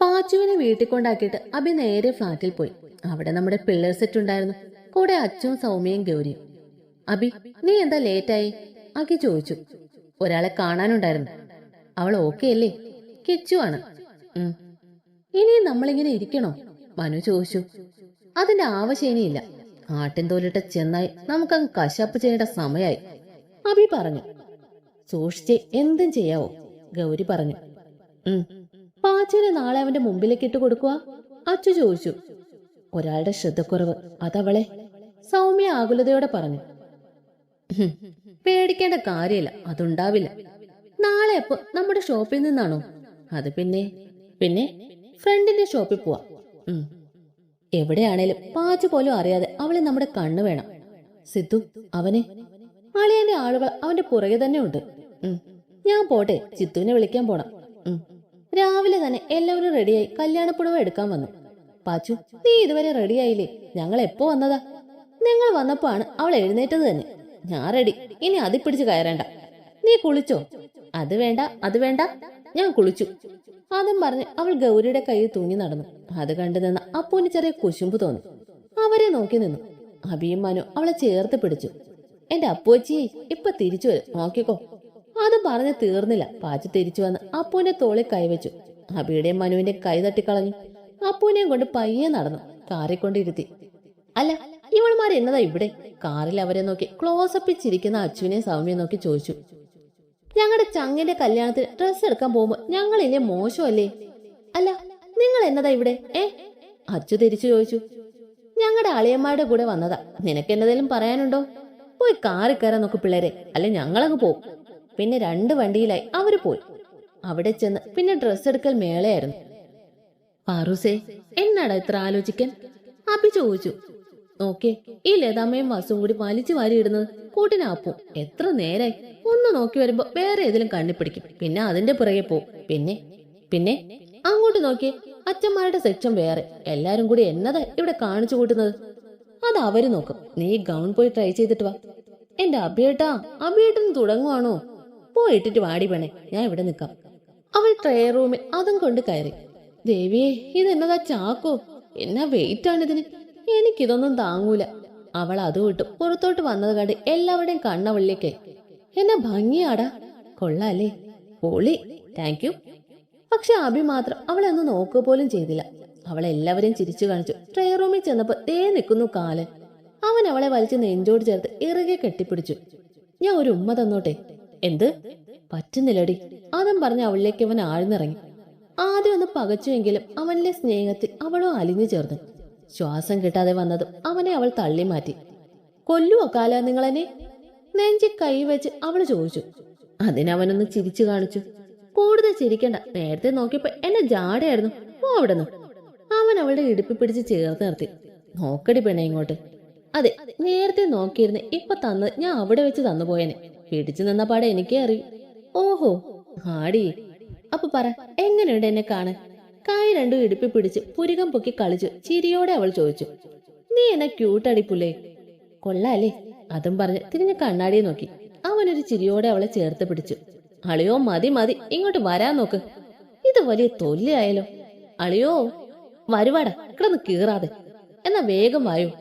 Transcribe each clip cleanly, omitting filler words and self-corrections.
പാച്ചുവിനെ വീട്ടിൽ കൊണ്ടാക്കിയിട്ട് അഭി നേരെ ഫ്ലാറ്റിൽ പോയി. അവിടെ നമ്മുടെ പിള്ളേർ സെറ്റ് ഉണ്ടായിരുന്നു, കൂടെ അച്ഛനും സൗമ്യയും ഗൗരിയും. അഭി, നീ എന്താ ലേറ്റായി? അഖി ചോദിച്ചു. ഒരാളെ കാണാനുണ്ടായിരുന്നു. അവൾ ഓക്കെ അല്ലേ? കിച്ചു ആണ്. ഇനി നമ്മളിങ്ങനെ ഇരിക്കണോ? മനു ചോദിച്ചു. അതിന്റെ ആവശ്യം ഇനിയില്ല. ആട്ടിൻ തോലിട്ട ചെന്നായി നമുക്കങ്ങ് കശാപ്പ് ചെയ്യേണ്ട സമയായി, അഭി പറഞ്ഞു. സൂക്ഷിച്ച് എന്തും ചെയ്യാവോ? ഗൗരി പറഞ്ഞു. പാച്ചുവിനെ നാളെ അവന്റെ മുമ്പിലേക്ക് ഇട്ട് കൊടുക്കുക, അച്ചു ചോദിച്ചു. ഒരാളുടെ ശ്രദ്ധക്കുറവ്, അതവളെ, സൗമ്യ ആകുലതയോടെ പറഞ്ഞു. പേടിക്കേണ്ട കാര്യമില്ല, അതുണ്ടാവില്ല. നാളെ എപ്പോ നമ്മുടെ ഷോപ്പിൽ നിന്നാണോ? അത് പിന്നെ ഫ്രണ്ടിന്റെ ഷോപ്പിൽ പോവാ. എവിടെയാണേലും പാച്ചു പോലും അറിയാതെ അവളെ നമ്മുടെ കണ്ണു വേണം. സിദ്ധു, അവനെ അളിയന്റെ ആളുകൾ അവന്റെ പുറകെ തന്നെ ഉണ്ട്. ഞാൻ പോട്ടെ, ചിത്തുവിനെ വിളിക്കാൻ പോണം. രാവിലെ തന്നെ എല്ലാവരും റെഡിയായി കല്യാണപ്പുടവ എടുക്കാൻ വന്നു. പാച്ചു, നീ ഇതുവരെ റെഡിയായില്ലേ? ഞങ്ങൾ എപ്പോ വന്നതാ? നിങ്ങൾ വന്നപ്പോ ആണ് അവൾ എഴുന്നേറ്റത് തന്നെ. ഞാൻ റെഡി, ഇനി അതിപ്പിടിച്ച് കയറേണ്ട. നീ കുളിച്ചോ? അത് വേണ്ട, ഞാൻ കുളിച്ചു. അതും പറഞ്ഞ് അവൾ ഗൗരിയുടെ കയ്യിൽ തൂങ്ങി നടന്നു. അത് കണ്ടു നിന്ന അപ്പൂന് ചെറിയ കുശുമ്പ് തോന്നി. അവരെ നോക്കി നിന്നു. അഭിയും മനു അവളെ ചേർത്ത് പിടിച്ചു. എന്റെ അപ്പൂച്ചി ഇപ്പൊ തിരിച്ചു വരും, നോക്കിക്കോ. അത് പറഞ്ഞ് തീർന്നില്ല. പാച്ചു തിരിച്ചു വന്ന് അപ്പൂന്റെ തോളിൽ കൈവച്ചു. അഭിയുടെയും മനുവിന്റെയും കൈ തട്ടിക്കളഞ്ഞു. അപ്പൂനെയും കൊണ്ട് പയ്യെ നടന്നു കാറിൽ കൊണ്ടിരുത്തി. അല്ല, ഇവൾമാർ എന്നതാ ഇവിടെ? കാറിൽ അവരെ നോക്കി ക്ലോസപ്പിൽ ചിരിക്കുന്ന അച്ചുവിനെ സൗമ്യ നോക്കി ചോദിച്ചു. ഞങ്ങളുടെ ചങ്ങിന്റെ കല്യാണത്തിന് ഡ്രസ് എടുക്കാൻ പോകുമ്പോ ഞങ്ങളില്ലേ മോശമല്ലേ? അല്ല, നിങ്ങൾ എന്നതാ ഇവിടെ? അച്ചു തിരിച്ചു ചോദിച്ചു. ഞങ്ങളുടെ അളിയന്മാരുടെ കൂടെ വന്നതാ. നിനക്ക് എന്നതേലും പറയാനുണ്ടോ? പോയി കാറിൽ കയറാൻ നോക്ക് പിള്ളേരെ, അല്ലെ ഞങ്ങളങ്ങ് പോകും. പിന്നെ 2 വണ്ടിയിലായി അവര് പോയി. അവിടെ ചെന്ന് പിന്നെ ഡ്രസ് എടുക്കൽ മേളയായിരുന്നു. പാറൂസേ, എന്നാടാ ഇത്ര ആലോചിക്കാൻ? അഭി ചോദിച്ചു. നോക്കേ, ഈ ലതാമ്മയും വാസും കൂടി വലിച്ചു വാരി ഇടുന്നത് കൂട്ടിനാപ്പും. എത്ര നേരായി. ഒന്ന് നോക്കി വരുമ്പോ വേറെ ഏതിലും കണ്ണിപ്പിടിക്കും, പിന്നെ അതിന്റെ പുറകെ പോവും. പിന്നെ അങ്ങോട്ട് നോക്കിയേ, അച്ഛന്മാരുടെ സെക്ഷൻ വേറെ. എല്ലാരും കൂടി എന്നതാ ഇവിടെ കാണിച്ചു കൂട്ടുന്നത്? അത് അവര് നോക്കും. നീ ഗൗൺ പോയി ട്രൈ ചെയ്തിട്ട് വാ. എന്റെ അഭിയേട്ടന് തുടങ്ങുവാണോ? പോയിട്ടിട്ട് വാടി പെണേ, ഞാൻ ഇവിടെ നിൽക്കാം. അവൾ ട്രേ റൂമിൽ അതും കൊണ്ട് കയറി. ദേവിയെ, ഇതെന്നതാ ചാക്കോ? എന്നാ വെയിറ്റ് ആണിതിന്. എനിക്കിതൊന്നും താങ്ങൂല. അവൾ അത് വിട്ടു പുറത്തോട്ട് വന്നത് കണ്ട് എല്ലാവരുടെയും കണ്ണവളിലേക്കായി. എന്നാ ഭംഗിയാടാ, കൊള്ളാല്ലേ, പൊളി, താങ്ക് യു. പക്ഷെ അഭി മാത്രം അവളെ ഒന്ന് നോക്കുക പോലും ചെയ്തില്ല. അവളെല്ലാവരെയും ചിരിച്ചു കാണിച്ചു. ട്രേ റൂമിൽ ചെന്നപ്പോ ദേ നിൽക്കുന്നു കാലൻ. അവൻ അവളെ വലിച്ച് നെഞ്ചോട് ചേർത്ത് ഇറുകെ കെട്ടിപ്പിടിച്ചു. ഞാൻ ഒരു ഉമ്മ തന്നോട്ടെ? എന്ത്? പറ്റുന്നില്ലടി, അതും പറഞ്ഞ് അവളിലേക്ക് അവൻ ആഴ്ന്നിറങ്ങി. ആദ്യം ഒന്ന് പകച്ചുവെങ്കിലും അവനിലെ സ്നേഹത്തിൽ അവളോ അലിഞ്ഞു ചേർന്നു. ശ്വാസം കിട്ടാതെ വന്നതും അവനെ അവൾ തള്ളി മാറ്റി. കൊല്ലുവോ കാല നിങ്ങളെന്നെ? നെഞ്ചി കൈവച്ച് അവള് ചോദിച്ചു. അതിനവനൊന്ന് ചിരിച്ചു കാണിച്ചു. കൂടുതൽ ചിരിക്കണ്ട, നേരത്തെ നോക്കിയപ്പോ എന്നെ ജാടയായിരുന്നു. ഓ അവിടെന്ന്. അവൻ അവളുടെ ഇടുപ്പി പിടിച്ച് ചേർത്ത് നിർത്തി. നോക്കടി പെണ്ണെ ഇങ്ങോട്ട്. അതെ, നേരത്തെ നോക്കിയിരുന്ന് ഇപ്പൊ തന്നത് ഞാൻ അവിടെ വെച്ച് തന്നു പോയനെ. പിടിച്ചു നിന്ന പാടെ എനിക്കേ അറിയൂ. ഓഹോ, ആടി. അപ്പൊ പറ, എങ്ങനെയുണ്ട് എന്നെ കാണാൻ? കൈ 2 ഇടുപ്പി പിടിച്ച് പുരികം പൊക്കി കളിച്ചു ചിരിയോടെ അവൾ ചോദിച്ചു. നീ എന്നെ ക്യൂട്ടടിപ്പുല്ലേ? കൊള്ളാലേ. അതും പറഞ്ഞ് തിരിഞ്ഞ് കണ്ണാടിയെ നോക്കി. അവനൊരു ചിരിയോടെ അവളെ ചേർത്ത് പിടിച്ചു. അളിയോ, മതി, ഇങ്ങോട്ട് വരാൻ നോക്ക്. ഇത് വലിയ തൊല്ലിയായാലോ. അളിയോ, വരുവാടാ, കിടന്ന് കീറാതെ. എന്നാ വേഗം വായോ.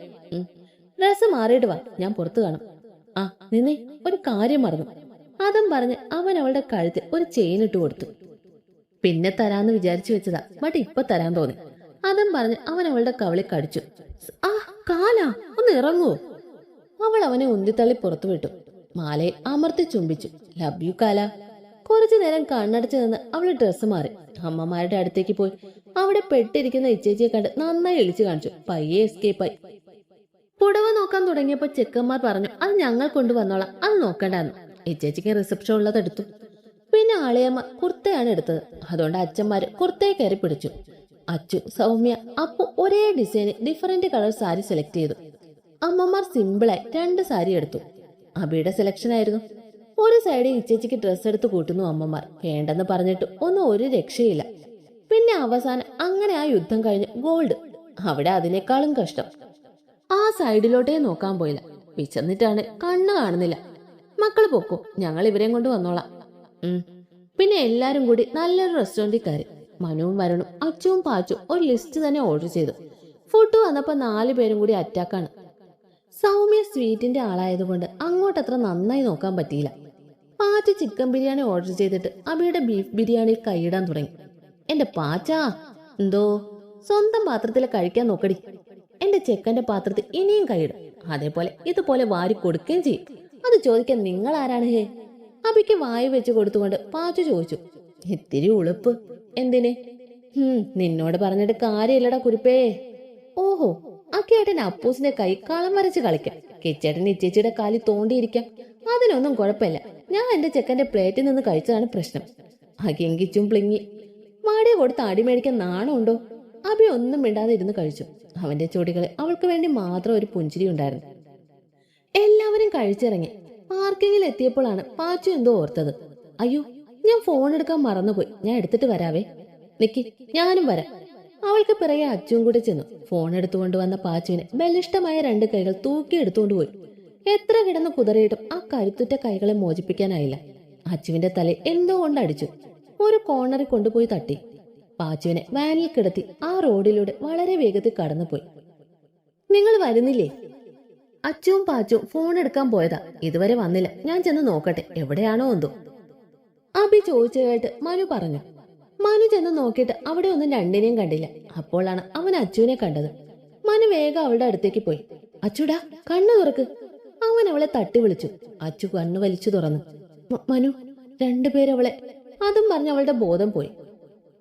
ഡ്രസ് മാറിയിട്ട് വാ, ഞാൻ പുറത്തു കാണും. ആ നിന്നെ, ഒരു കാര്യം മറന്നു. അതും പറഞ്ഞ് അവൻ അവളുടെ കഴുത്തിൽ ഒരു ചെയിൻ ഇട്ട് കൊടുത്തു. പിന്നെ തരാന്ന് വിചാരിച്ചു വെച്ചതാ, ബട്ട് ഇപ്പൊ തരാൻ തോന്നി. അതും പറഞ്ഞ് അവൻ അവളുടെ കവളി കടിച്ചു. ആ കാലാ, ഒന്ന് ഇറങ്ങുവോ? അവൾ അവനെ ഉന്തിത്തള്ളി പുറത്തു വിട്ടു. മാലയിൽ അമർത്തി ചുംബിച്ചു. ലവ് യു കാല. കുറച്ചു നേരം കണ്ണടച്ചു നിന്ന് അവൾ ഡ്രസ്സ് മാറി അമ്മമാരുടെ അടുത്തേക്ക് പോയി. അവിടെ പെട്ടിരിക്കുന്ന ഇച്ചേച്ചിയെ കണ്ട് നന്നായി ഇളിച്ചു കാണിച്ചു. പയ്യെ എസ്കേപ്പായി. പുടവ നോക്കാൻ തുടങ്ങിയപ്പോ ചെക്കന്മാർ പറഞ്ഞു, അത് ഞങ്ങൾ കൊണ്ടുവന്നോളാം, അത് നോക്കണ്ടെന്ന്. ഇച്ചേച്ചിക്ക് റിസപ്ഷൻ ഉള്ളത് എടുത്തു. പിന്നെ ആളിയമ്മ കുർത്തയാണ് എടുത്തത്. അതുകൊണ്ട് അച്ഛന്മാര് കുർത്തയെ കയറി പിടിച്ചു. അച്ചു, സൗമ്യ, അപ്പു ഒരേ ഡിസൈന് ഡിഫറന്റ് കളർ സാരി സെലക്ട് ചെയ്തു. അമ്മമാർ സിമ്പിളായി 2 സാരി എടുത്തു. അബിയുടെ സെലക്ഷൻ ആയിരുന്നു. ഒരു സൈഡിൽ ഇച്ചേച്ചിക്ക് ഡ്രസ്സ് എടുത്ത് കൂട്ടുന്നു അമ്മമാർ. വേണ്ടെന്ന് പറഞ്ഞിട്ട് ഒന്നും ഒരു രക്ഷയില്ല. പിന്നെ അവസാനം അങ്ങനെ ആ യുദ്ധം കഴിഞ്ഞ് ഗോൾഡ്. അവിടെ അതിനേക്കാളും കഷ്ടം. ആ സൈഡിലോട്ടേ നോക്കാൻ പോയില്ല. വിശന്നിട്ടാണ്, കണ്ണ് കാണുന്നില്ല. മക്കള് പൊക്കോ, ഞങ്ങൾ ഇവരെയും കൊണ്ട് വന്നോളാം. പിന്നെ എല്ലാരും കൂടി നല്ലൊരു റെസ്റ്റോറന്റിൽ കയറി. മനുവും വരുണും അച്ചുവും പാച്ചും ഒരു ലിസ്റ്റ് തന്നെ ഓർഡർ ചെയ്തു. ഫുഡ് വന്നപ്പോ 4 പേരും കൂടി അറ്റാക്കാണ്. സൗമ്യ സ്വീറ്റിന്റെ ആളായതുകൊണ്ട് അങ്ങോട്ടത്ര നന്നായി നോക്കാൻ പറ്റിയില്ല. പാച്ചു ചിക്കൻ ബിരിയാണി ഓർഡർ ചെയ്തിട്ട് അബിയുടെ ബീഫ് ബിരിയാണിയിൽ കൈയിടാൻ തുടങ്ങി. എന്റെ പാച്ചാ, എന്തോ സ്വന്തം പാത്രത്തിൽ കഴിക്കാൻ നോക്കടി. എന്റെ ചെക്കന്റെ പാത്രത്തിൽ ഇനിയും കൈയിടും. അതേപോലെ ഇതുപോലെ വാരി കൊടുക്കുകയും ചെയ്യും. അത് ചോദിക്കാൻ നിങ്ങൾ ആരാണ് ഹേ? അബിക്ക് വായു വെച്ച് കൊടുത്തുകൊണ്ട് പാച്ചു ചോദിച്ചു. ഇത്തിരി ഉളുപ്പ്. എന്തിന്? നിന്നോട് പറഞ്ഞിട്ട് കാര്യമില്ലടാ കുരുപ്പേ. ഓഹോ, അക്കേട്ടൻ അപ്പൂസിന്റെ കൈ കളം വരച്ച് കളിക്കാം, കിച്ചേട്ടൻ ഇച്ചേച്ചിയുടെ കാലി തോണ്ടിയിരിക്കാം. അതിനൊന്നും കുഴപ്പമില്ല. ഞാൻ എന്റെ ചെക്കന്റെ പ്ലേറ്റിൽ നിന്ന് കഴിച്ചതാണ് പ്രശ്നം. അകിങ്കിച്ചും പ്ലിങ്ങി. മാടിയ കൊടുത്ത് അടിമേടിക്കാൻ നാണമുണ്ടോ? അബി ഒന്നും മിണ്ടാതെ ഇരുന്ന് കഴിച്ചു. അവന്റെ ചൊടികളിൽ അവൾക്ക് വേണ്ടി മാത്രം ഒരു പുഞ്ചിരി ഉണ്ടായിരുന്നു. എല്ലാവരും കഴിച്ചിറങ്ങി. പാർക്കിങ്ങിൽ എത്തിയപ്പോഴാണ് പാച്ചു എന്തോ ഓർത്തത്. അയ്യോ, ഞാൻ ഫോൺ എടുക്കാൻ മറന്നുപോയി. ഞാൻ എടുത്തിട്ട് വരാവേ. നിക്കി, ഞാനും വരാം. അവൾക്ക് പിറകെ അച്ചുവും കൂടെ ചെന്നു. ഫോൺ എടുത്തുകൊണ്ട് വന്ന പാച്ചുവിനെ ബലിഷ്ടമായ 2 കൈകൾ തൂക്കി എടുത്തുകൊണ്ട് പോയി. എത്ര കിടന്ന് കുതറിയിട്ടും ആ കരുത്തുറ്റ കൈകളെ മോചിപ്പിക്കാനായില്ല. അച്ചുവിന്റെ തലയിൽ എന്തോ കൊണ്ട് അടിച്ചു. ഒരു കോർണറിൽ കൊണ്ടുപോയി തട്ടി. പാച്ചുവിനെ വാനിൽ കിടത്തി ആ റോഡിലൂടെ വളരെ വേഗത്തിൽ കടന്നുപോയി. നിങ്ങൾ വരുന്നില്ലേ? അച്ചുവും പാച്ചുവും ഫോൺ എടുക്കാൻ പോയതാ, ഇതുവരെ വന്നില്ല. ഞാൻ ചെന്ന് നോക്കട്ടെ, എവിടെയാണോ എന്തോ. അബി ചോദിച്ചതായിട്ട് മനു പറഞ്ഞു. മനു ചെന്ന് നോക്കിയിട്ട് അവിടെ ഒന്നും രണ്ടിനെയും കണ്ടില്ല. അപ്പോഴാണ് അവൻ അച്ചുവിനെ കണ്ടത്. മനു വേഗം അവളുടെ അടുത്തേക്ക് പോയി. അച്ചുടാ, കണ്ണു തുറക്ക്. അവൻ അവളെ തട്ടി വിളിച്ചു. അച്ചു കണ്ണു വലിച്ചു തുറന്നു. മനു, 2 പേരവളെ. അതും പറഞ്ഞ് അവളുടെ ബോധം പോയി.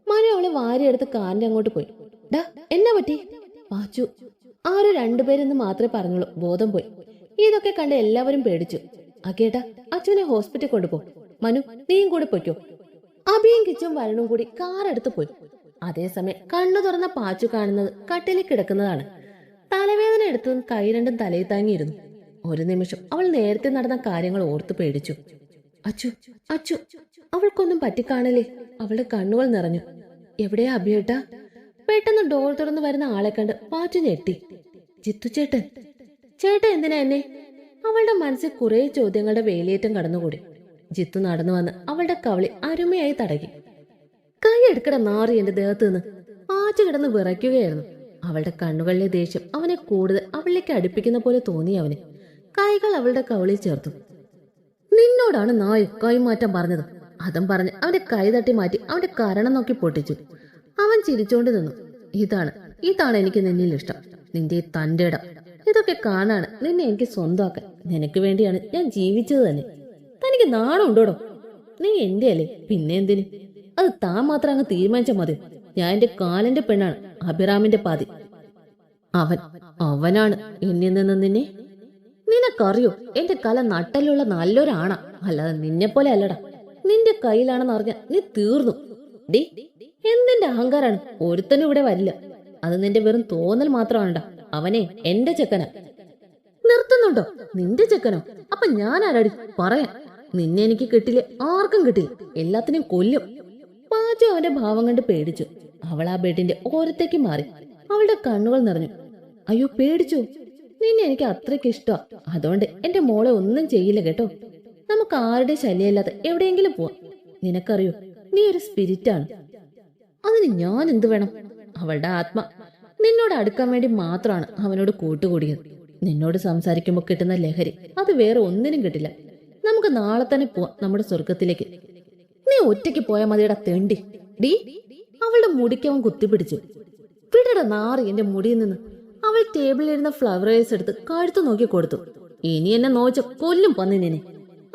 മനു അവളെ വാരിയെടുത്ത് കാറിന്റെ അങ്ങോട്ട് പോയി. ഡാ, എന്നാ പറ്റി? പാച്ചു, ആരോ 2 പേരെന്ന് മാത്രമേ പറഞ്ഞുള്ളൂ. ബോധം പോയി. ഇതൊക്കെ കണ്ട് എല്ലാവരും പേടിച്ചു. അക്കേട്ടാ, അച്ചുവിനെ ഹോസ്പിറ്റലിൽ കൊണ്ടുപോ. മനു, നീയും കൂടെ പൊയ്ക്കോ. അബിയും കിച്ചും വരുണും കൂടി കാർ എടുത്ത് പോയി. അതേസമയം കണ്ണു തുറന്ന പാച്ചു കാണുന്നത് കട്ടിലിൽ കിടക്കുന്നതാണ്. തലവേദന എടുത്തതും കൈ രണ്ടും തലയിൽ താങ്ങിയിരുന്നു. ഒരു നിമിഷം അവൾ നേരത്തെ നടന്ന കാര്യങ്ങൾ ഓർത്ത് പേടിച്ചു. അച്ചു, അച്ചു, അവൾക്കൊന്നും പറ്റിക്കാണല്ലേ? അവളുടെ കണ്ണുകൾ നിറഞ്ഞു. എവിടെയാ അബിയേട്ടാ? പെട്ടെന്ന് ഡോർ തുറന്നു വരുന്ന ആളെ കണ്ട് പാച്ചു ഞെട്ടി. ജിത്തു ചേട്ടൻ. ചേട്ടൻ എന്തിനാ എന്നെ? അവളുടെ മനസ്സിൽ കുറെ ചോദ്യങ്ങളുടെ വേലിയേറ്റം കടന്നുകൂടി. ജിത്തു നടന്നു വന്ന് അവളുടെ കവളി അരുമയായി തടകി. കൈ എടുക്കട നാറി എന്റെ ദേഹത്ത് നിന്ന്. പാച്ചു കിടന്ന് വിറയ്ക്കുകയായിരുന്നു. അവളുടെ കണ്ണുകളിലെ ദേഷ്യം അവനെ കൂടുതൽ അവളിലേക്ക് അടുപ്പിക്കുന്ന പോലെ തോന്നി. അവന് കൈകൾ അവളുടെ കവളിൽ ചേർത്തു. നിന്നോടാണ് നായ കൈമാറ്റം പറഞ്ഞത്. അതും പറഞ്ഞ് അവന്റെ കൈ തട്ടി മാറ്റി അവന്റെ കരണം നോക്കി പൊട്ടിച്ചു. അവൻ ചിരിച്ചോണ്ട് നിന്നു. ഇതാണ് എനിക്ക് നിന്നിൽ ഇഷ്ടം. നിന്റെ തന്റെ ഇടം. ഇതൊക്കെ കാണാണ് നിന്നെ എനിക്ക് സ്വന്തമാക്കാൻ. നിനക്ക് വേണ്ടിയാണ് ഞാൻ ജീവിച്ചത് തന്നെ. തനിക്ക് നാണം ഉണ്ടോടോ? നീ എന്റെ അല്ലേ, പിന്നെ എന്തിന്? അത് താൻ മാത്രം അങ്ങ് തീരുമാനിച്ചാൽ മതി. ഞാൻ എന്റെ കാലന്റെ പെണ്ണാണ്, അഭിറാമിന്റെ പാതി. അവനാണ് എന്നിൽ നിന്ന് നിന്നെ. നിനക്കറിയോ, എന്റെ കല നട്ടലുള്ള നല്ലൊരാണാ, അല്ലാതെ നിന്നെ പോലെ അല്ലടാ. നിന്റെ കയ്യിലാണെന്ന് അറിഞ്ഞ നീ തീർന്നു. ഡി, എന്തിന്റെ അഹങ്കാരാണ്? ഒരുത്തനും ഇവിടെ വരില്ല. അത് നിന്റെ വെറും തോന്നൽ മാത്രമാണടാ. അവനെ എന്റെ ചെക്കനാ. നിർത്തുന്നുണ്ടോ? നിന്റെ ചെക്കനോ? അപ്പൊ ഞാൻ ആരാടി പറയാൻ? നിന്നെ എനിക്ക് കിട്ടില്ല, ആർക്കും കിട്ടില്ല. എല്ലാത്തിനെയും കൊല്ലും. പാച്ചു അവന്റെ ഭാവം കണ്ട് പേടിച്ചു. അവൾ ആ ബെഡിന്റെ ഓരത്തേക്ക് മാറി. അവളുടെ കണ്ണുകൾ നിറഞ്ഞു. അയ്യോ, പേടിച്ചു? നിന്നെ എനിക്ക് അത്രയ്ക്ക് ഇഷ്ടമാ. അതുകൊണ്ട് എന്റെ മോളെ ഒന്നും ചെയ്യില്ല കേട്ടോ. നമുക്ക് ആരുടെ ശല്യമില്ലാതെ എവിടെയെങ്കിലും പോവാം. നിനക്കറിയോ, നീ ഒരു സ്പിരിറ്റാണ്. അതിന് ഞാൻ എന്ത് വേണം? അവളുടെ ആത്മ നിന്നോട് അടുക്കാൻ വേണ്ടി മാത്രമാണ് അവനോട് കൂട്ടുകൂടിയത്. നിന്നോട് സംസാരിക്കുമ്പോൾ കിട്ടുന്ന ലഹരി അത് വേറെ ഒന്നിനും കിട്ടില്ല. നമുക്ക് നാളെ തന്നെ പോവാം നമ്മുടെ സ്വർഗത്തിലേക്ക്. നീ ഒറ്റയ്ക്ക് പോയാൽ മതിയുടെ തെണ്ടി. ഡി, അവളുടെ മുടിക്ക് അവൻ കുത്തിപ്പിടിച്ചു. വിടട നാറി എന്റെ മുടിയിൽ നിന്ന്. അവൾ ടേബിളിലിരുന്ന ഫ്ലവർ വേസ് എടുത്ത് കഴുത്ത് നോക്കി കൊടുത്തു. ഇനി എന്നെ നോച്ച കൊല്ലും പന്നിനെ.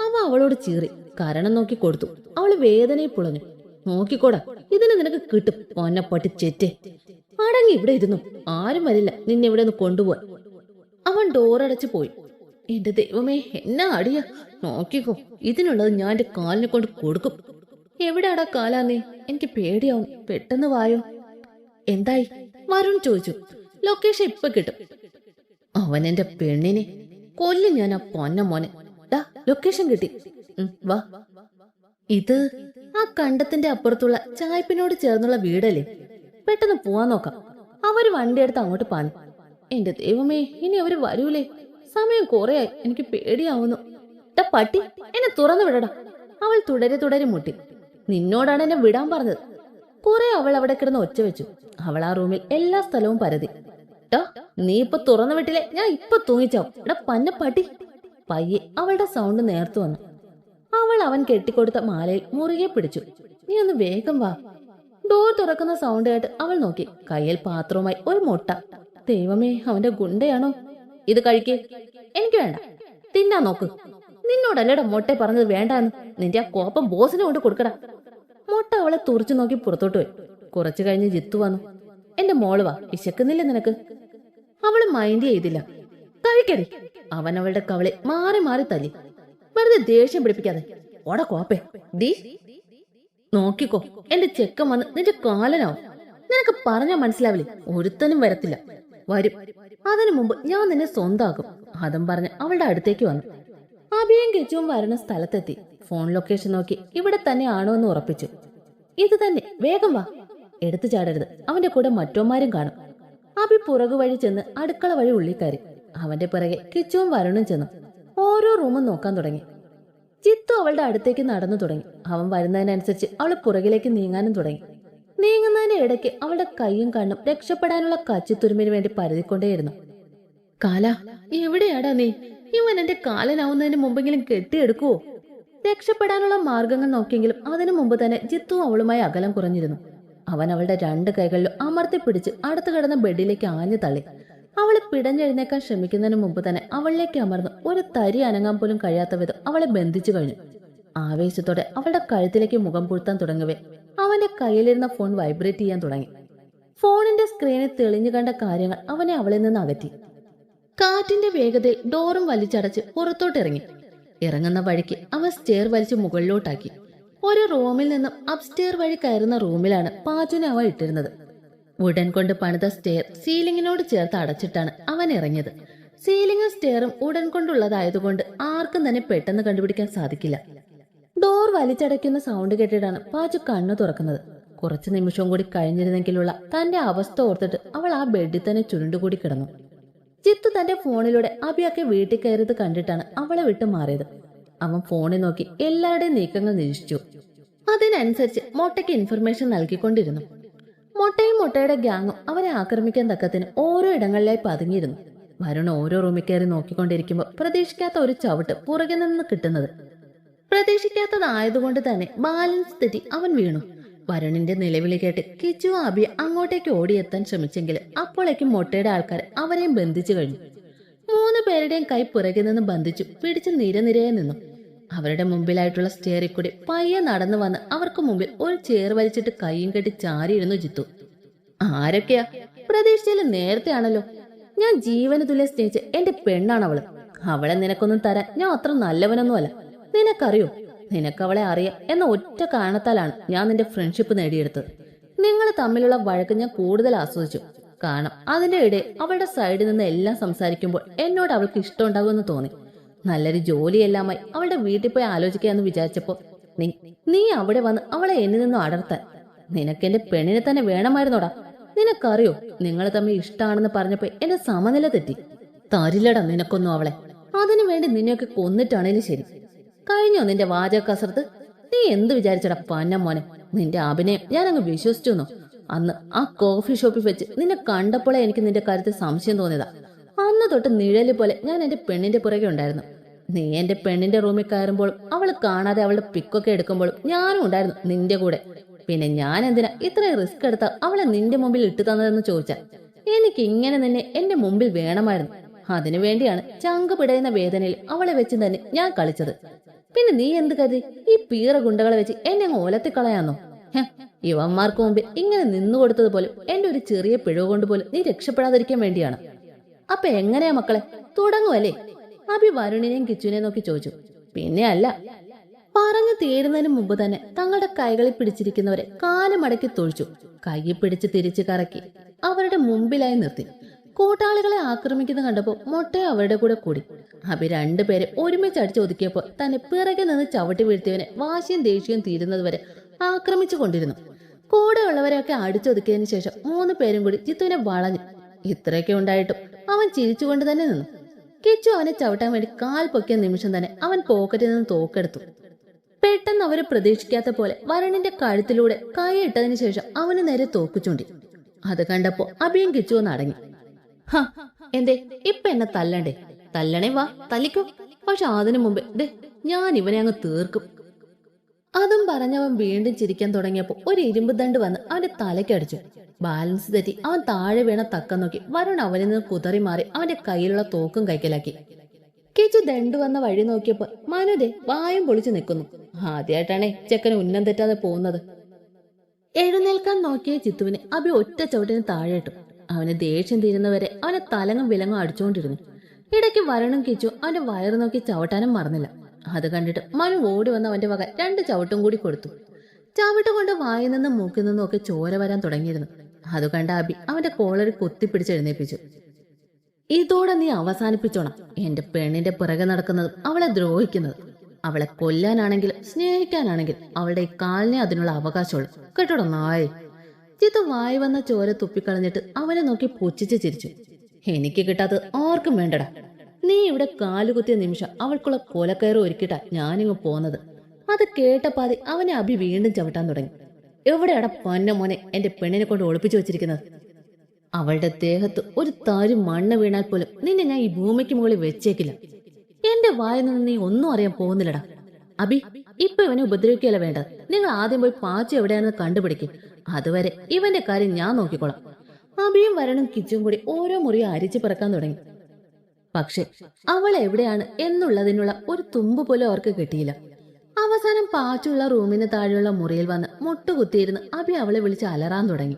അവ അവളോട് ചീറി കരണം നോക്കി കൊടുത്തു. അവള് വേദനയെ പുളഞ്ഞു. നോക്കിക്കോടാ, ഇതിന് നിനക്ക് കിട്ടും പൊന്നപ്പട്ടി ചെറ്റേ. അടങ്ങി ഇവിടെ ഇരുന്നു. ആരും വരില്ല നിന്നെ ഇവിടെ ഒന്ന് കൊണ്ടുപോവാൻ. അവൻ ഡോറടച്ചു പോയി. എന്റെ ദൈവമേ, എന്നാ അടിയാ. നോക്കിക്കോ, ഇതിനുള്ളത് ഞാൻ എന്റെ കാലിനെ കൊണ്ട് കൊടുക്കും. എവിടെയാടാ കാലാന്നേ? എനിക്ക് പേടിയാവും. പെട്ടെന്ന് വായോ. എന്തായി? വരുൺ ചോദിച്ചു. ലൊക്കേഷൻ ഇപ്പൊ കിട്ടും. അവൻ എന്റെ പെണ്ണിനെ കൊല്ലും ഞാൻ. ആ പൊന്ന മോനെ. ഡാ, ലൊക്കേഷൻ കിട്ടി. വാ. ഇത് ആ കണ്ടത്തിന്റെ അപ്പുറത്തുള്ള ചായ്പിനോട് ചേർന്നുള്ള വീടല്ലേ? പെട്ടെന്ന് പോവാൻ നോക്കാം. അവര് വണ്ടിയെടുത്ത് അങ്ങോട്ട് പാഞ്ഞു. എന്റെ ദൈവമേ, ഇനി അവര് വരൂലേ? സമയം കുറയായി. എനിക്ക് പേടിയാവുന്നു. പട്ടി, എന്നെ തുറന്നു വിടടാ. അവൾ തുടരെ മുട്ടി. നിന്നോടാണ് എന്നെ വിടാൻ പറഞ്ഞത്. കുറെ അവൾ അവിടെ കിടന്ന് ഒച്ച വെച്ചു. അവൾ ആ റൂമിൽ എല്ലാ സ്ഥലവും പരതി. ടാ, നീ ഇപ്പൊ തുറന്ന വീട്ടിലെ ഞാൻ ഇപ്പൊ തൂങ്ങിച്ചാവും. എടാ പന്ന പട്ടി. പയ്യെ അവളുടെ സൗണ്ട് നേർത്തു വന്നു. അവൾ അവൻ കെട്ടിക്കൊടുത്ത മാലയിൽ മുറുകെ പിടിച്ചു. നീ ഒന്ന് വേഗം വാ. ഡോർ തുറക്കുന്ന സൗണ്ട് കേട്ട് അവൾ നോക്കി. കയ്യിൽ പാത്രവുമായി ഒരു മുട്ട. ദൈവമേ, അവന്റെ ഗുണ്ടയാണോ? ഇത് കഴിക്കേ. എനിക്ക് വേണ്ട. തിന്നാ നോക്ക്. നിന്നോടല്ലേടാ മുട്ട പറഞ്ഞത് വേണ്ടാന്ന്. നിന്റെ ആ കോപ്പം ബോസിനെ കൊണ്ട് കൊടുക്കടാ. മുട്ട അവളെ തുറച്ചു നോക്കി പുറത്തോട്ട് പോയി. കുറച്ചു കഴിഞ്ഞ് ജിത്തു വന്നു. എന്റെ മോള് വാ, വിശക്കുന്നില്ല നിനക്ക്? അവള് മൈൻഡ് ചെയ്തില്ല. കഴിക്കടി. അവൻ അവളുടെ കവളെ മാറി മാറി തല്ലി. വെറുതെ ദേഷ്യം പിടിപ്പിക്കാതെ. ഓടാ കോപ്പേ. ഡീ നോക്കിക്കോ, എന്റെ ചെക്കൻ വന്ന് നിന്റെ കാലനാവും. നിനക്ക് പറഞ്ഞാ മനസ്സിലാവില്ലേ? ഒരുത്തനും വരത്തില്ല. വരും. അതിനു മുമ്പ് ഞാൻ നിന്നെ സ്വന്താക്കും. അതും പറഞ്ഞ് അവളുടെ അടുത്തേക്ക് വന്നു. അഭിയും കെച്ചുവും വരുന്ന സ്ഥലത്തെത്തി. ഫോൺ ലൊക്കേഷൻ നോക്കി ഇവിടെ തന്നെ ആണോ എന്ന് ഉറപ്പിച്ചു. ഇത് തന്നെ, വേഗം വാ. എടുത്തു ചാടരുത്, അവന്റെ കൂടെ മറ്റോമാരും കാണും. അഭി പുറകു വഴി ചെന്ന് അടുക്കള വഴി ഉള്ളിക്കയറി. അവന്റെ പിറകെ കിച്ചുവും വരുണും ചെന്നു. ഓരോ റൂമും നോക്കാൻ തുടങ്ങി. ചിത്തു അവളുടെ അടുത്തേക്ക് നടന്നു തുടങ്ങി. അവൻ വരുന്നതിനനുസരിച്ച് അവൾ പുറകിലേക്ക് നീങ്ങാനും തുടങ്ങി. നീങ്ങുന്നതിന്റെ ഇടയ്ക്ക് അവളുടെ കൈയും കണ്ണും രക്ഷപ്പെടാനുള്ള കച്ചിത്തുരുമ്പിന് വേണ്ടി പരതിക്കൊണ്ടേയിരുന്നു. കാല, എവിടെയാടാ നീ? ഇവൻ എന്റെ കാലനാവുന്നതിന് മുമ്പെങ്കിലും കെട്ടിയെടുക്കുവോ? രക്ഷപ്പെടാനുള്ള മാർഗങ്ങൾ നോക്കിയെങ്കിലും അതിനു മുമ്പ് തന്നെ ജിത്തു അവളുമായി അകലം കുറഞ്ഞിരുന്നു. അവൻ അവളുടെ രണ്ട് കൈകളിലും അമർത്തി പിടിച്ച് അടുത്ത് കിടന്ന ബെഡിലേക്ക് ആഞ്ഞു തള്ളി. അവളെ പിടഞ്ഞെഴുന്നേക്കാൻ ശ്രമിക്കുന്നതിന് മുമ്പ് തന്നെ അവളിലേക്ക് അമർന്ന് ഒരു തരി അനങ്ങാൻ പോലും കഴിയാത്ത വിധം അവളെ ബന്ധിച്ചു കഴിഞ്ഞു. ആവേശത്തോടെ അവളുടെ കഴുത്തിലേക്ക് മുഖം പൂഴ്ത്താൻ തുടങ്ങവേ അവന്റെ കയ്യിലിരുന്ന ഫോൺ വൈബ്രേറ്റ് ചെയ്യാൻ തുടങ്ങി. ഫോണിന്റെ സ്ക്രീനിൽ തെളിഞ്ഞു കണ്ട കാര്യങ്ങൾ അവനെ അവളിൽ നിന്ന് അകറ്റി. കാറ്റിന്റെ വേഗതയിൽ ഡോറും വലിച്ചടച്ച് പുറത്തോട്ടിറങ്ങി. ഇറങ്ങുന്ന വഴിക്ക് അവൻ സ്റ്റെയർ വലിച്ച് മുകളിലോട്ടാക്കി. ഒരു റൂമിൽ നിന്നും അപ്സ്റ്റെയർ വഴി കയറുന്ന റൂമിലാണ് പാച്ചുനെ അവൻ ഇട്ടിരുന്നത്. വുഡൻ കൊണ്ട് പണിത സ്റ്റെയർ സീലിംഗിനോട് ചേർത്ത് അടച്ചിട്ടാണ് അവൻ ഇറങ്ങിയത്. സീലിംഗും സ്റ്റെയറും ഉടൻ കൊണ്ടുള്ളതായതുകൊണ്ട് ആർക്കും തന്നെ പെട്ടെന്ന് കണ്ടുപിടിക്കാൻ സാധിക്കില്ല. ഡോർ വലിച്ചടയ്ക്കുന്ന സൗണ്ട് കേട്ടിട്ടാണ് പാച്ചു കണ്ണു തുറക്കുന്നത്. കുറച്ചു നിമിഷവും കൂടി കഴിഞ്ഞിരുന്നെങ്കിലുള്ള തന്റെ അവസ്ഥ ഓർത്തിട്ട് അവൾ ആ ബെഡിൽ തന്നെ ചുരുണ്ടുകൂടി കിടന്നു. ജിത്തു തന്റെ ഫോണിലൂടെ അഭിയൊക്കെ വീട്ടിൽ കയറിയത് കണ്ടിട്ടാണ് അവളെ വിട്ടു മാറിയത്. അവൻ ഫോണിൽ നോക്കി എല്ലാവരുടെയും നീക്കങ്ങൾ നിരീക്ഷിച്ചു. അതിനനുസരിച്ച് മൊട്ടയ്ക്ക് ഇൻഫർമേഷൻ നൽകിക്കൊണ്ടിരുന്നു. മൊട്ടയും മൊട്ടയുടെ ഗ്യാങ്ങും അവരെ ആക്രമിക്കാൻ തക്കത്തിന് ഓരോ ഇടങ്ങളിലായി പതുങ്ങിയിരുന്നു. വരുൺ ഓരോ റൂമിൽ കയറി നോക്കിക്കൊണ്ടിരിക്കുമ്പോൾ പ്രതീക്ഷിക്കാത്ത ഒരു ചവിട്ട് പുറകെ നിന്ന് കിട്ടുന്നത്. പ്രതീക്ഷിക്കാത്തതായതുകൊണ്ട് തന്നെ ബാലൻസ് തെറ്റി അവൻ വീണു. വരുണിന്റെ നിലവിളി കേട്ട് കിച്ചു അബി അങ്ങോട്ടേക്ക് ഓടിയെത്താൻ ശ്രമിച്ചെങ്കിലും അപ്പോഴേക്കും മൊട്ടയുടെ ആൾക്കാർ അവരെയും ബന്ധിച്ചു കഴിഞ്ഞു. 3 പേരുടെയും കൈ പുറകിൽ നിന്ന് ബന്ധിച്ചു പിടിച്ച് നിരനിരയെ നിന്നു. അവരുടെ മുമ്പിലായിട്ടുള്ള സ്റ്റെയറിൽ കൂടി പയ്യെ നടന്നു വന്ന് അവർക്ക് മുമ്പിൽ ഒരു ചേർ വലിച്ചിട്ട് കൈയും കെട്ടി ചാരിയിരുന്നു ജിത്തു. ആരൊക്കെയാ? പ്രതീക്ഷിച്ചാലും നേരത്തെയാണല്ലോ. ഞാൻ ജീവന് തുല്യം സ്നേഹിച്ച് എന്റെ പെണ്ണാണ് അവള്. അവളെ നിനക്കൊന്നും തരാൻ ഞാൻ അത്ര നല്ലവനൊന്നുമല്ല. നിനക്കറിയോ, നിനക്കവളെ അറിയാം എന്ന ഒറ്റ കാരണത്താലാണ് ഞാൻ നിന്റെ ഫ്രണ്ട്ഷിപ്പ് നേടിയെടുത്തത്. നിങ്ങൾ തമ്മിലുള്ള വഴക്ക് ഞാൻ കൂടുതൽ ആസ്വദിച്ചു. കാരണം അതിന്റെ ഇടയിൽ അവളുടെ സൈഡിൽ നിന്ന് എല്ലാം സംസാരിക്കുമ്പോൾ എന്നോട് അവൾക്ക് ഇഷ്ടമുണ്ടാകുമെന്ന് തോന്നി. നല്ലൊരു ജോലിയെല്ലാമായി അവളുടെ വീട്ടിൽ പോയി ആലോചിക്കാന്ന് വിചാരിച്ചപ്പോ നീ അവിടെ വന്ന് അവളെ എന്നിൽ നിന്നും അടർത്താൻ. നിനക്കെന്റെ പെണ്ണിനെ തന്നെ വേണമായിരുന്നോടാ. നിനക്കറിയോ, നിങ്ങൾ തമ്മിൽ ഇഷ്ടമാണെന്ന് പറഞ്ഞപ്പോ എന്റെ സമനില തെറ്റി. തരില്ലടാ നിനക്കൊന്നും അവളെ. അതിനു വേണ്ടി നിന്നെയൊക്കെ കൊന്നിട്ടാണേലും ശരി. കഴിഞ്ഞോ നിന്റെ വാചക കസർത്ത്? നീ എന്ത് വിചാരിച്ചടാ പന്നം മോനെ? നിന്റെ അഭിനയം ഞാൻ അങ്ങ് വിശ്വസിച്ചു. അന്ന് ആ കോഫി ഷോപ്പിൽ വെച്ച് നിന്നെ കണ്ടപ്പോഴേ എനിക്ക് നിന്റെ കാര്യത്തിൽ സംശയം തോന്നിയതാ. അന്ന് തൊട്ട് നിഴല് പോലെ ഞാൻ എന്റെ പെണ്ണിന്റെ പുറകെ ഉണ്ടായിരുന്നു. നീ എന്റെ പെണ്ണിന്റെ റൂമിൽ കയറുമ്പോഴും അവള് കാണാതെ അവളുടെ പിക്കൊക്കെ എടുക്കുമ്പോഴും ഞാനും ഉണ്ടായിരുന്നു നിന്റെ കൂടെ. പിന്നെ ഞാൻ എന്തിനാ ഇത്രയും റിസ്ക് എടുത്ത അവളെ നിന്റെ മുമ്പിൽ ഇട്ടു തന്നതെന്ന് ചോദിച്ചാൽ എനിക്ക് ഇങ്ങനെ നിന്നെ എന്റെ മുമ്പിൽ വേണമായിരുന്നു. അതിനു വേണ്ടിയാണ് ചങ്ക് പിടയുന്ന വേദനയിൽ അവളെ വെച്ച് തന്നെ ഞാൻ കളിച്ചത്. പിന്നെ നീ എന്ത് കരുതി ഈ പീറ ഗുണ്ടകളെ വെച്ച് എന്നെ അങ്ങ് ഓലത്തിക്കളയാന്നോ? ഇവന്മാർക്ക് മുമ്പിൽ ഇങ്ങനെ നിന്നു കൊടുത്തതുപോലും എന്റെ ഒരു ചെറിയ പിഴവ് കൊണ്ടുപോലും നീ രക്ഷപ്പെടാതിരിക്കാൻ വേണ്ടിയാണ്. അപ്പൊ എങ്ങനെയാ മക്കളെ, തുടങ്ങുമല്ലേ? അഭി വരുണിനെയും കിച്ചുവിനെയും നോക്കി ചോദിച്ചു. പിന്നെ അല്ല. പറഞ്ഞു തീരുന്നതിന് മുമ്പ് തന്നെ തങ്ങളുടെ കൈകളിൽ പിടിച്ചിരിക്കുന്നവരെ കാലുമടക്കി തൊഴിച്ചു. കൈ പിടിച്ച് തിരിച്ചു കറക്കി അവരുടെ മുമ്പിലായി നിർത്തി. കൂട്ടാളികളെ ആക്രമിക്കുന്നത് കണ്ടപ്പോൾ മൊട്ടയെ അവരുടെ കൂടെ കൂടി. അഭി 2 പേരെ ഒരുമിച്ച് അടിച്ചു ഒതുക്കിയപ്പോൾ തന്നെ പിറകെ നിന്ന് ചവിട്ടി വീഴ്ത്തിയവനെ വാശിയും ദേഷ്യവും തീരുന്നതുവരെ ആക്രമിച്ചു കൊണ്ടിരുന്നു. കൂടെയുള്ളവരെയൊക്കെ അടിച്ചൊതുക്കിയതിനു ശേഷം 3 പേരും കൂടി ജിത്തുവിനെ വളഞ്ഞു. ഇത്രയൊക്കെ ഉണ്ടായിട്ടും അവൻ ചിരിച്ചുകൊണ്ട് തന്നെ നിന്നു. കിച്ചു അവനെ ചവിട്ടാൻ വേണ്ടി കാൽ പൊക്കിയ നിമിഷം തന്നെ അവൻ പോക്കറ്റിൽ നിന്ന് തോക്കെടുത്തു. പെട്ടെന്ന് അവര് പ്രതീക്ഷിക്കാത്ത പോലെ വരുണിന്റെ കഴുത്തിലൂടെ കൈയിട്ടതിനു ശേഷം അവന് നേരെ തോക്ക് ചൂണ്ടി. അത് കണ്ടപ്പോ അഭിയും കിച്ചുവോ നടങ്ങി. ഹ, എന്തേ ഇപ്പൊ എന്നെ തല്ലണ്ടേ? തല്ലണേ, വാ തല്ലിക്കോ. പക്ഷെ അതിനു മുമ്പേ ദേ ഞാൻ ഇവനെ അങ്ങ് തീർക്കും. അതും പറഞ്ഞവൻ വീണ്ടും ചിരിക്കാൻ തുടങ്ങിയപ്പോ ഒരു ഇരുമ്പ് ദണ്ട് വന്ന് അവന്റെ തലയ്ക്കടിച്ചു. ബാലൻസ് തെറ്റി അവൻ താഴെ വീണ തക്കം നോക്കി വരുൺ അവനിൽ നിന്ന് കുതറി മാറി അവന്റെ കയ്യിലുള്ള തോക്കും കൈക്കലാക്കി. കിച്ചു ദണ്ട് വന്ന വഴി നോക്കിയപ്പോ മനുദേ വായും പൊളിച്ചു നിൽക്കുന്നു. ആദ്യമായിട്ടാണേ ചെക്കന് ഉന്നം തെറ്റാതെ പോകുന്നത്. എഴുന്നേൽക്കാൻ നോക്കിയ ചിത്തുവിനെ അഭി ഒറ്റ ചവിട്ടിന് താഴെ ഇട്ടു. അവന് ദേഷ്യം തീരുന്നവരെ അവനെ തലങ്ങും വിലങ്ങും അടിച്ചുകൊണ്ടിരുന്നു. ഇടയ്ക്ക് വരണം കിച്ചു അവന്റെ വയറ് നോക്കി ചവിട്ടാനും മറന്നില്ല. അത് കണ്ടിട്ട് മനു ഓടി വന്ന് അവന്റെ വക 2 ചവിട്ടും കൂടി കൊടുത്തു. ചവിട്ട് കൊണ്ട് വായിൽ നിന്നും മൂക്കിൽ നിന്നും ഒക്കെ ചോര വരാൻ തുടങ്ങിയിരുന്നു. അത് കണ്ട അബി അവന്റെ കോളറിൽ കുത്തിപ്പിടിച്ച് എഴുന്നേൽപ്പിച്ചു. ഇതോടെ നീ അവസാനിപ്പിച്ചോണം എന്റെ പെണ്ണിന്റെ പിറകെ നടക്കുന്നതും അവളെ ദ്രോഹിക്കുന്നതും. അവളെ കൊല്ലാനാണെങ്കിലും സ്നേഹിക്കാനാണെങ്കിലും അവളുടെ ഈ കാലിനെ അതിനുള്ള അവകാശമുള്ളു. കേട്ടോടോ നായേ. ചിത്തു വായി വന്ന ചോര തുപ്പിക്കളഞ്ഞിട്ട് അവനെ നോക്കി പുച്ഛിച്ച് ചിരിച്ചു. എനിക്ക് കിട്ടാത്തത് ആർക്കും വേണ്ടടാ. നീ ഇവിടെ കാലുകുത്തിയ നിമിഷം അവൾക്കുള്ള കൊലക്കയറ് ഒരുക്കിട്ടാ ഞാനിങ്ങ് പോന്നത്. അത് കേട്ടപ്പാതി അവനെ അഭി വീണ്ടും ചവിട്ടാൻ തുടങ്ങി. എവിടെയാടാ പൊന്ന മോനെ എന്റെ പെണ്ണിനെ കൊണ്ട് ഒളിപ്പിച്ചു വെച്ചിരിക്കുന്നത്? അവളുടെ ദേഹത്ത് ഒരു താരി മണ്ണ് വീണാൽ പോലും നിന്നെ ഞാൻ ഈ ഭൂമിക്ക് മുകളിൽ വെച്ചേക്കില്ല. എന്റെ വായിൽ നിന്ന് നീ ഒന്നും അറിയാൻ പോകുന്നില്ലടാ. അഭി, ഇപ്പൊ ഇവനെ ഉപദ്രവിക്കുകയല്ല വേണ്ടത്. നിങ്ങൾ ആദ്യം പോയി പാച്ചു എവിടെയാണെന്ന് കണ്ടുപിടിക്കും. അതുവരെ ഇവന്റെ കാര്യം ഞാൻ നോക്കിക്കോളാം. അഭിയും വരണം കിച്ചും കൂടി ഓരോ മുറിയും അരിച്ചു പിറക്കാൻ തുടങ്ങി. പക്ഷെ അവൾ എവിടെയാണ് എന്നുള്ളതിനുള്ള ഒരു തുമ്പ് പോലും അവർക്ക് കിട്ടിയില്ല. അവസാനം പാച്ചുള്ള റൂമിന് താഴെയുള്ള മുറിയിൽ വന്ന് മുട്ടുകുത്തിയിരുന്ന് അഭി അവളെ വിളിച്ച് അലറാൻ തുടങ്ങി.